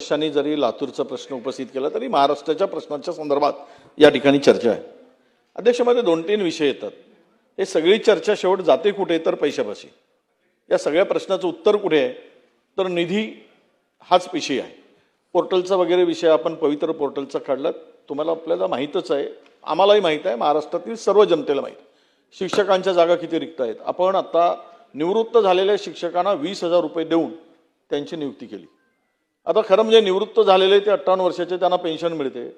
सदस्यांनी जरी लातूरचा प्रश्न उपस्थित केला तरी महाराष्ट्राच्या प्रश्नांच्या संदर्भात या ठिकाणी चर्चा आहे. अध्यक्षमध्ये 2-3 विषय येतात. हे सगळी चर्चा शेवट जाते कुठे तर पैशापाशी. या सगळ्या प्रश्नाचं उत्तर कुठे आहे तर निधी हाच विषय आहे. पोर्टलचा वगैरे विषय आपण पवित्र पोर्टलचा काढला. तुम्हाला आपल्याला माहीतच आहे, आम्हालाही माहीत आहे, महाराष्ट्रातील सर्व जनतेला माहीत. शिक्षकांच्या जागा किती रिक्त आहेत. आपण आता निवृत्त झालेल्या शिक्षकांना 20,000 रुपये देऊन त्यांची नियुक्ती केली. आता खरं म्हणजे निवृत्त झालेले ते 58 वर्षाचे त्यांना पेन्शन मिळते.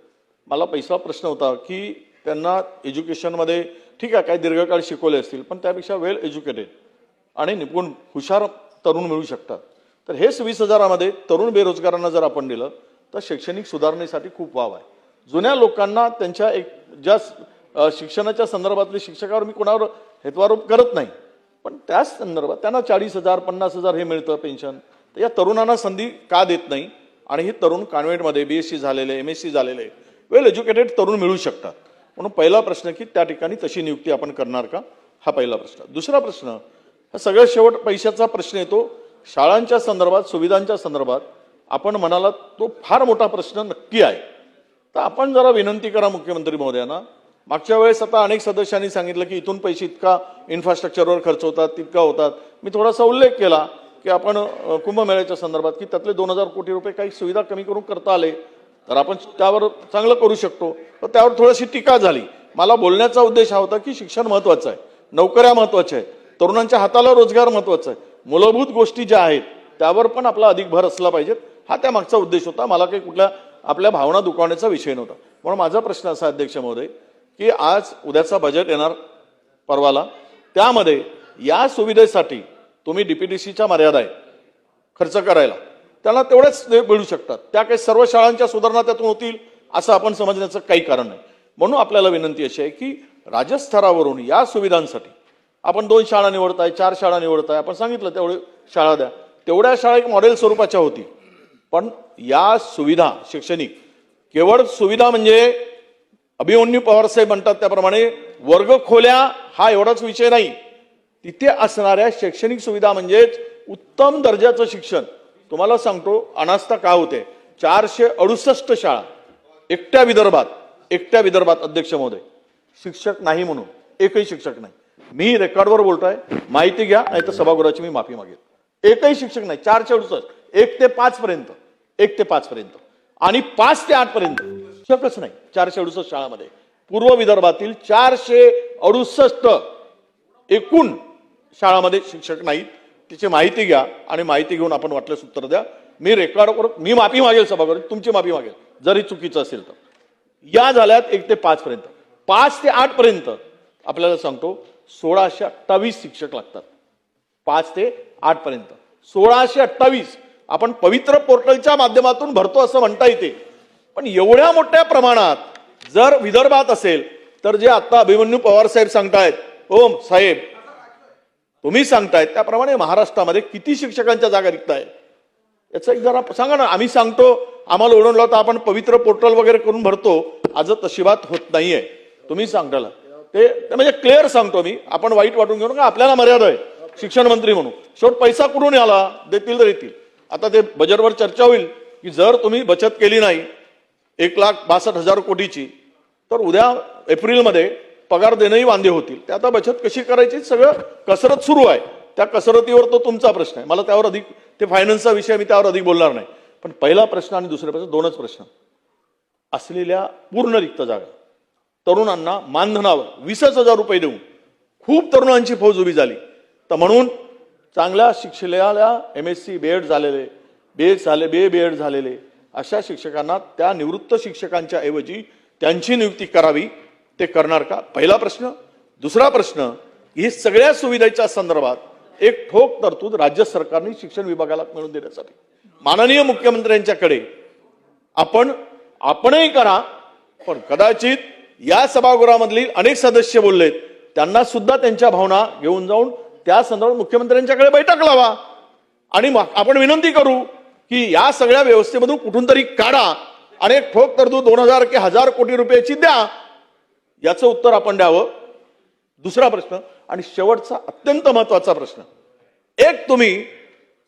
मला पैसा प्रश्न होता की त्यांना एज्युकेशनमध्ये ठीक आहे काय दीर्घकाळ शिकवले असतील पण त्यापेक्षा वेल एज्युकेटेड आणि निपुण हुशार तरुण मिळू शकतात. तर हेच 20,000मध्ये तरुण बेरोजगारांना जर आपण दिलं तर शैक्षणिक सुधारणेसाठी खूप वाव आहे. जुन्या लोकांना त्यांच्या ज्या शिक्षणाच्या संदर्भातले शिक्षकावर मी कोणावर हेतवारोप करत नाही पण त्याच संदर्भात त्यांना 40,000 50,000 हे मिळतं पेन्शन. तर या तरुणांना संधी का देत नाही आणि हे तरुण कॉन्व्हेंटमध्ये BSc झालेले MSc झालेले वेल एज्युकेटेड तरुण मिळू शकतात. म्हणून पहिला प्रश्न की त्या ठिकाणी तशी नियुक्ती आपण करणार का, हा पहिला प्रश्न. दुसरा प्रश्न हा सगळ्यात शेवट पैशाचा प्रश्न येतो. शाळांच्या संदर्भात सुविधांच्या संदर्भात आपण म्हणाला तो फार मोठा प्रश्न नक्की आहे. तर आपण जरा विनंती करा मुख्यमंत्री महोदयांना. मागच्या वेळेस आता अनेक सदस्यांनी सांगितलं की इथून पैसे इतका इन्फ्रास्ट्रक्चरवर खर्च होतात तितका होतात. मी थोडासा उल्लेख केला की आपण कुंभमेळ्याच्या संदर्भात की त्यातले 2,000 कोटी रुपये काही सुविधा कमी करून करता आले तर आपण त्यावर चांगलं करू शकतो. तर त्यावर थोडीशी टीका झाली. मला बोलण्याचा उद्देश हा होता की शिक्षण महत्त्वाचं आहे, नोकऱ्या महत्त्वाच्या आहेत, तरुणांच्या हाताला रोजगार महत्त्वाचा आहे, मूलभूत गोष्टी ज्या आहेत त्यावर पण आपला अधिक भर असला पाहिजे, हा त्या मागचा उद्देश होता. मला काही कुठल्या आपल्या भावना दुखावण्याचा विषय नव्हता. म्हणून माझा प्रश्न असा अध्यक्ष महोदय की आज उद्याचा बजेट येणार परवाला, त्यामध्ये या सुविधेसाठी तुम्ही DPTCच्या मर्यादा आहे खर्च करायला, त्याला तेवढेच मिळू शकतात. त्या काही सर्व शाळांच्या सुधारणा त्यातून होतील असं आपण समजण्याचं काही कारण नाही. म्हणून आपल्याला विनंती अशी आहे की राज्यस्तरावरून या सुविधांसाठी आपण 2 शाळा निवडताय, 4 शाळा निवडताय, आपण सांगितलं तेवढे शाळा द्या. तेवढ्या शाळा एक मॉडेल स्वरूपाच्या होती. पण या सुविधा शैक्षणिक केवळ सुविधा म्हणजे अभिमन्यू पवारसाहेब म्हणतात त्याप्रमाणे वर्ग खोल्या हा एवढाच विषय नाही. तिथे असणाऱ्या शैक्षणिक सुविधा म्हणजेच उत्तम दर्जाचं शिक्षण. तुम्हाला सांगतो अनास्था का होते. 468 शाळा एकट्या विदर्भात अध्यक्ष महोदय शिक्षक नाही म्हणून एकही शिक्षक नाही. मी रेकॉर्डवर बोलतोय, माहिती घ्या नाही तर सभागृहाची मी माफी मागेल. एकही शिक्षक नाही. 468 1 ते 5 पर्यंत आणि 5 ते 8 पर्यंत शिक्षकच नाही 468 शाळामध्ये. पूर्व विदर्भातील 468 एकूण शाळामध्ये शिक्षक नाहीत. तिची माहिती घ्या आणि माहिती घेऊन आपण वाटल्यास उत्तर द्या. मी रेकॉर्डवर मी माफी मागेल सभागृहात, तुमची माफी मागेल जरी चुकीचं असेल तर. या झाल्यात 1 ते 5 पर्यंत. 5 ते 8 पर्यंत आपल्याला सांगतो 1628 शिक्षक लागतात. 5 ते 8 पर्यंत 1628 आपण पवित्र पोर्टलच्या माध्यमातून भरतो असं म्हणता येते. पण एवढ्या मोठ्या प्रमाणात जर विदर्भात असेल तर जे आता अभिमन्यू पवार साहेब सांगतायत, ओम साहेब तुम्ही सांगतायत त्याप्रमाणे महाराष्ट्रामध्ये किती शिक्षकांच्या जागा रिक्त आहेत याचं एक जरा सांगा ना. आम्ही सांगतो आम्हाला ओढून लावता आपण पवित्र पोर्टल वगैरे करून भरतो, आज तशी बात होत नाहीये. तुम्ही सांगताला ते म्हणजे क्लिअर सांगतो मी. आपण वाईट वाटून घेऊ नका, आपल्याला मर्यादा आहे शिक्षण मंत्री म्हणून. शेवट पैसा कुठून आला देतील तर येतील. आता ते बजेटवर चर्चा होईल की जर तुम्ही बचत केली नाही 1,62,000 कोटीची तर उद्या एप्रिलमध्ये पगार देणंही वांदे होतील. ते आता बचत कशी करायची सगळं कसरत सुरू आहे. त्या कसरतीवर तो तुमचा प्रश्न आहे. मला त्यावर अधिक ते फायनान्सचा विषय मी त्यावर अधिक बोलणार नाही. पण पहिला प्रश्न आणि दुसरा प्रश्न 2च प्रश्न. असलेल्या पूर्ण रिक्त जागा तरुणांना मानधनावर 20,000 रुपये देऊन खूप तरुणांची फौज उभी झाली. तर म्हणून चांगल्या शिक्षलेल्या MSc BEd झालेले BA झालेले अशा शिक्षकांना त्या निवृत्त शिक्षकांच्या ऐवजी त्यांची नियुक्ती करावी. ते करणार का, पहिला प्रश्न. दुसरा प्रश्न, ही सगळ्या सुविधेच्या संदर्भात एक ठोक तरतूद राज्य सरकारने शिक्षण विभागाला मिळवून देण्यासाठी माननीय मुख्यमंत्र्यांच्याकडे आपणही करा. पण कदाचित या सभागृहामधील अनेक सदस्य बोललेत त्यांना सुद्धा त्यांच्या भावना घेऊन जाऊन त्या संदर्भात मुख्यमंत्र्यांच्याकडे बैठक लावा आणि आपण विनंती करू की या सगळ्या व्यवस्थेमधून कुठून तरी काढा आणि एक ठोक तरतूद 2,000 की 1,000 कोटी रुपयाची द्या. याचं उत्तर आपण द्यावं. दुसरा प्रश्न आणि शेवटचा अत्यंत महत्वाचा प्रश्न. एक तुम्ही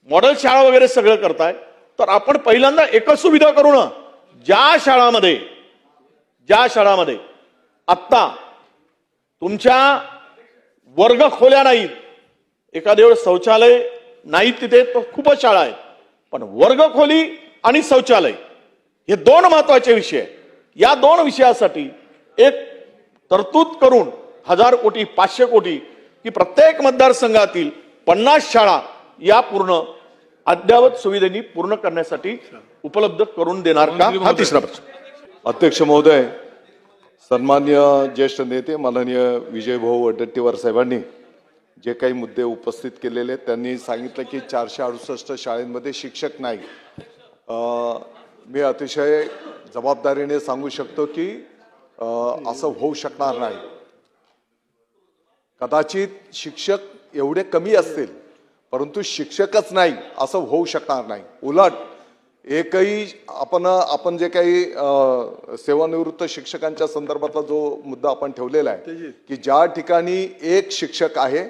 मॉडेल शाळा वगैरे सगळं करताय तर आपण पहिल्यांदा एकच सुविधा करू ना, ज्या शाळामध्ये आत्ता तुमच्या वर्ग खोल्या नाहीत, एखाद्या वेळेस शौचालय नाहीत तिथे तर खूपच शाळा आहेत, पण वर्ग खोली आणि शौचालय हे दोन महत्वाचे विषय आहेत. या दोन विषयासाठी एक तरतूद करून 1000 कोटी 500 कोटी की प्रत्येक मतदारसंघातील 50 शाळा या पूर्ण अद्ययावत सुविधेनी पूर्ण करण्यासाठी उपलब्ध करून देणार का, हा तिसरा प्रश्न. अध्यक्ष महोदय, सन्मान्य ज्येष्ठ नेते माननीय विजयभाऊ वडेट्टीवार साहेबांनी जे काही मुद्दे उपस्थित केलेले, त्यांनी सांगितलं की 468 शाळेमध्ये शिक्षक नाही. मी अतिशय जबाबदारीने सांगू शकतो की असं होऊ शकणार नाही. कदाचित शिक्षक एवढे कमी असतील, परंतु शिक्षकच नाही असं होऊ शकणार नाही. उलट एकही आपण जे काही सेवानिवृत्त शिक्षकांच्या संदर्भातला जो मुद्दा आपण ठेवलेला आहे की ज्या ठिकाणी एक शिक्षक आहे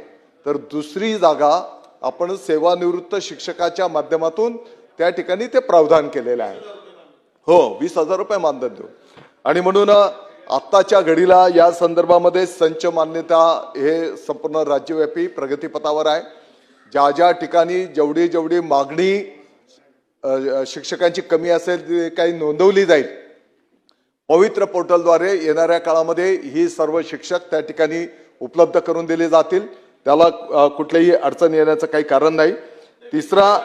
तर दुसरी जागा आपण सेवानिवृत्त शिक्षकाच्या माध्यमातून त्या ठिकाणी ते प्रावधान केलेलं आहे. हो, 20,000 रुपये मानधन देऊ. आणि म्हणून आत्ताच्या घडीला या संदर्भामध्ये संच मान्यता हे संपूर्ण राज्यव्यापी प्रगतीपथावर आहे. ज्या ठिकाणी जेवढी मागणी शिक्षकांची कमी असेल ती काही नोंदवली जाईल, पवित्र पोर्टलद्वारे येणाऱ्या काळामध्ये ही सर्व शिक्षक त्या ठिकाणी उपलब्ध करून दिले जातील. त्याला कुठलीही अडचण येण्याचं काही कारण नाही. तिसरा,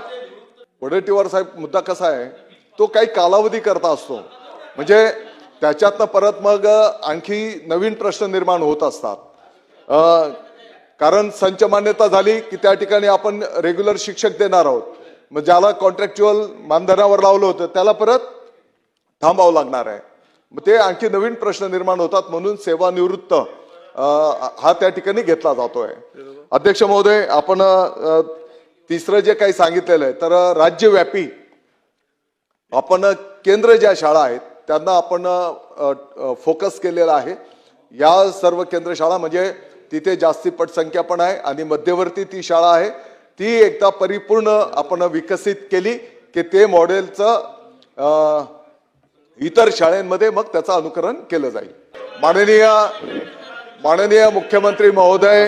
वडेट्टीवार साहेब मुद्दा कसा आहे, तो काही कालावधी करता असतो, म्हणजे त्याच्यातनं परत मग आणखी नवीन प्रश्न निर्माण होत असतात. कारण संच मान्यता झाली की त्या ठिकाणी आपण रेग्युलर शिक्षक देणार आहोत, मग ज्याला कॉन्ट्रॅक्च्युअल मानधनावर लावलं होतं त्याला परत थांबावं लागणार आहे. मग ते आणखी नवीन प्रश्न निर्माण होतात, म्हणून सेवानिवृत्त हा त्या ठिकाणी घेतला जातोय. अध्यक्ष महोदय, आपण तिसरं जे काही सांगितलेलं आहे, तर राज्यव्यापी आपण केंद्र ज्या शाळा आहेत त्यांना आपण फोकस केलेला आहे. या सर्व केंद्र शाळा म्हणजे तिथे जास्ती पटसंख्या पण आहे आणि मध्यवर्ती ती शाळा आहे, ती एकदा परिपूर्ण आपण विकसित केली की ते मॉडेलचं इतर शाळांमध्ये मग त्याचं अनुकरण केलं जाईल. माननीय मुख्यमंत्री महोदय,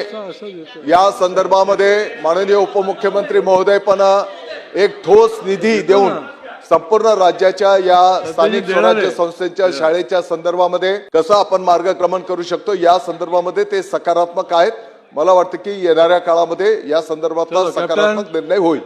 या संदर्भामध्ये माननीय उपमुख्यमंत्री महोदय पण एक ठोस निधी देऊन संपूर्ण राज्याच्या या स्थानिक स्वराज्य संस्थेच्या शाळेच्या संदर्भामध्ये कसं आपण मार्गक्रमण करू शकतो या संदर्भामध्ये ते सकारात्मक आहेत. मला वाटतं की येणाऱ्या काळामध्ये या संदर्भातला सकारात्मक निर्णय होईल.